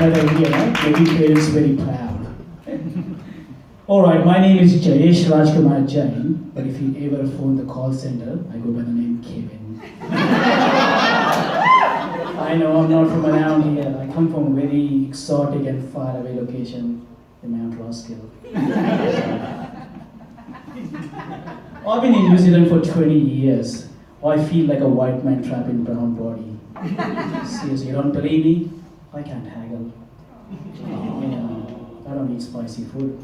Another Indian, right? Making parents very proud. Alright, my name is Jayesh Rajkumar Jain, but if you ever phone the call center, I go by the name Kevin. I know I'm not from around here. I come from a very exotic and faraway location in Mount Roskill. I've been in New Zealand for 20 years. I feel like a white man trapped in a brown body. Seriously, you don't believe me? I can't haggle. I don't eat spicy food.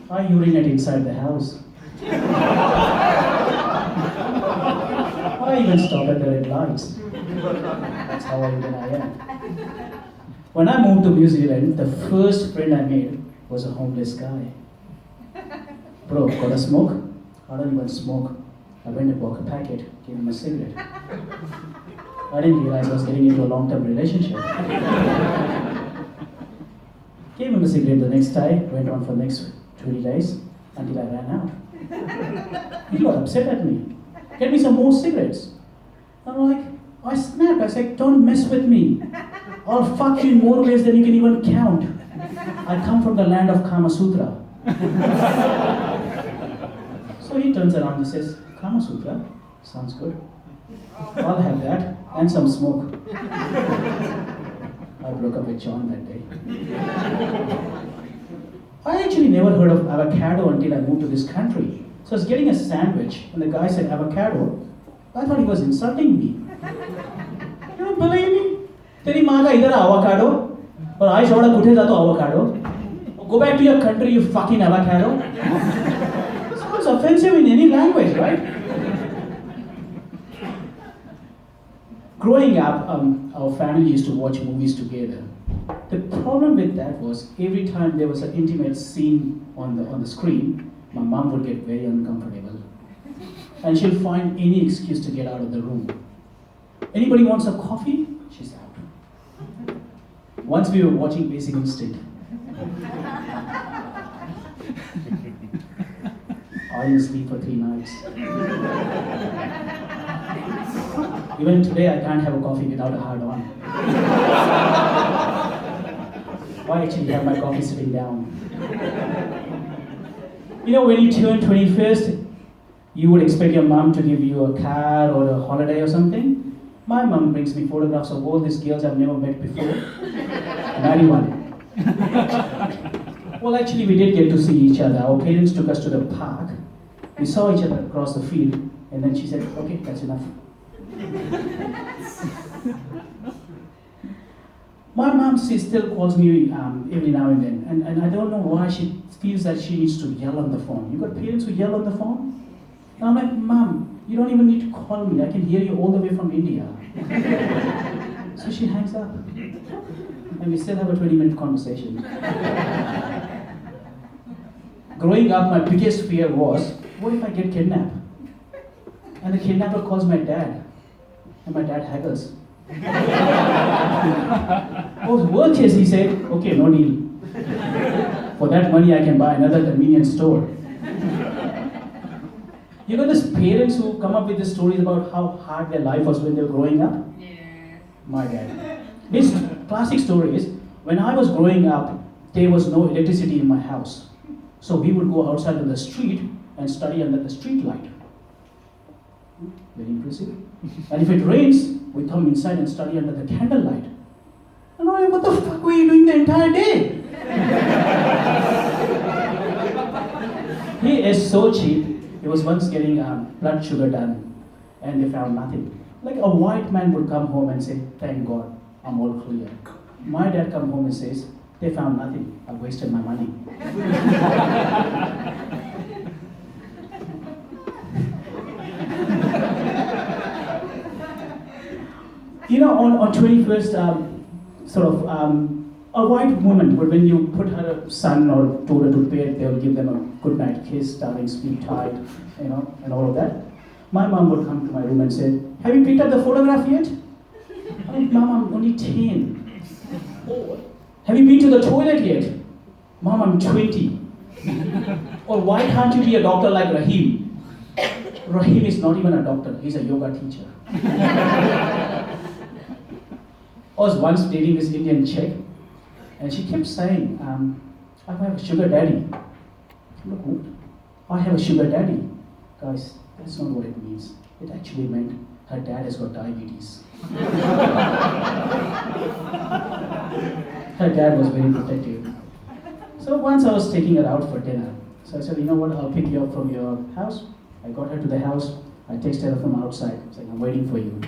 I urinate inside the house. I even stop at the red lights. That's how even I am. When I moved to New Zealand, the first friend I made was a homeless guy. Bro, got a smoke? I don't even smoke. I went and bought a packet, gave him a cigarette. I didn't realize I was getting into a long-term relationship. Gave him a cigarette the next day, went on for the next 20 days until I ran out. He got upset at me. Get me some more cigarettes. I'm like, I snapped. I said, don't mess with me. I'll fuck you in more ways than you can even count. I come from the land of Kama Sutra. So he turns around and says, Kama Sutra? Sounds good. I'll have that and some smoke. I broke up with John that day. I actually never heard of avocado until I moved to this country. So I was getting a sandwich and the guy said avocado. I thought he was insulting me. You don't believe me? Teri maa ka idhar avocado? Or I showed a kuthe jato avocado. Go back to your country, you fucking avocado. Sounds offensive in any language, right? Growing up, our family used to watch movies together. The problem with that was every time there was an intimate scene on the screen, my mom would get very uncomfortable. And she'll find any excuse to get out of the room. Anybody wants a coffee? She's out. Once we were watching Basic Instinct. I didn't sleep for 3 nights. Even today, I can't have a coffee without a hard on. I actually have my coffee sitting down. You know, when you turn 21st, you would expect your mom to give you a car or a holiday or something. My mom brings me photographs of all these girls I've never met before. 91. Well, actually, we did get to see each other. Our parents took us to the park. We saw each other across the field, and then she said, okay, that's enough. My mom still calls me every now and then, and I don't know why she feels that she needs to yell on the phone. You got parents who yell on the phone? And I'm like, Mom, you don't even need to call me. I can hear you all the way from India. So she hangs up. And we still have a 20-minute conversation. Growing up, my biggest fear was, what if I get kidnapped? And the kidnapper calls my dad. And my dad haggles. Oh, worst case, he said, okay, no deal. For that money, I can buy another convenience store. You know these parents who come up with these stories about how hard their life was when they were growing up? Yeah. My dad. This classic story is, when I was growing up, there was no electricity in my house. So we would go outside on the street and study under the street light. Very impressive. And if it rains, we come inside and study under the candlelight. And I'm like, what the fuck were you doing the entire day? He is so cheap. He was once getting blood sugar done, and they found nothing. Like a white man would come home and say, thank God, I'm all clear. My dad come home and says, they found nothing, I wasted my money. You know, on 21st, a white woman, when you put her son or daughter to bed, they'll give them a good night kiss, darling, sleep tight, you know, and all of that. My mom would come to my room and say, have you picked up the photograph yet? I'm like, Mom, I'm only 10. Oh, have you been to the toilet yet? Mom, I'm 20. Or why can't you be a doctor like Rahim? Rahim is not even a doctor, he's a yoga teacher. was once dating this Indian chick, and she kept saying, I have a sugar daddy. I'm like, what? I have a sugar daddy. Guys, that's not what it means. It actually meant her dad has got diabetes. Her dad was very protective. So once I was taking her out for dinner. So I said, you know what, I'll pick you up from your house. I got her to the house. I texted her from outside, saying, I'm waiting for you.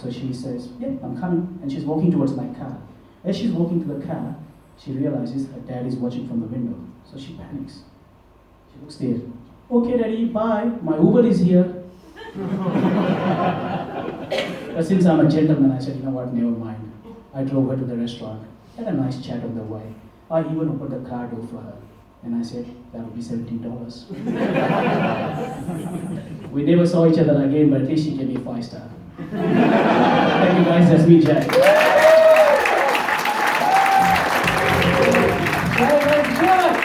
So she says, yeah, I'm coming. And she's walking towards my car. As she's walking to the car, she realizes her dad is watching from the window. So she panics. She looks there. Okay, daddy, bye. My Uber is here. But since I'm a gentleman, I said, you know what, never mind. I drove her to the restaurant. Had a nice chat on the way. I even opened the car door for her. And I said, that would be $17. We never saw each other again, but at least she gave me 5 stars. Thank you guys, that's me, Jack.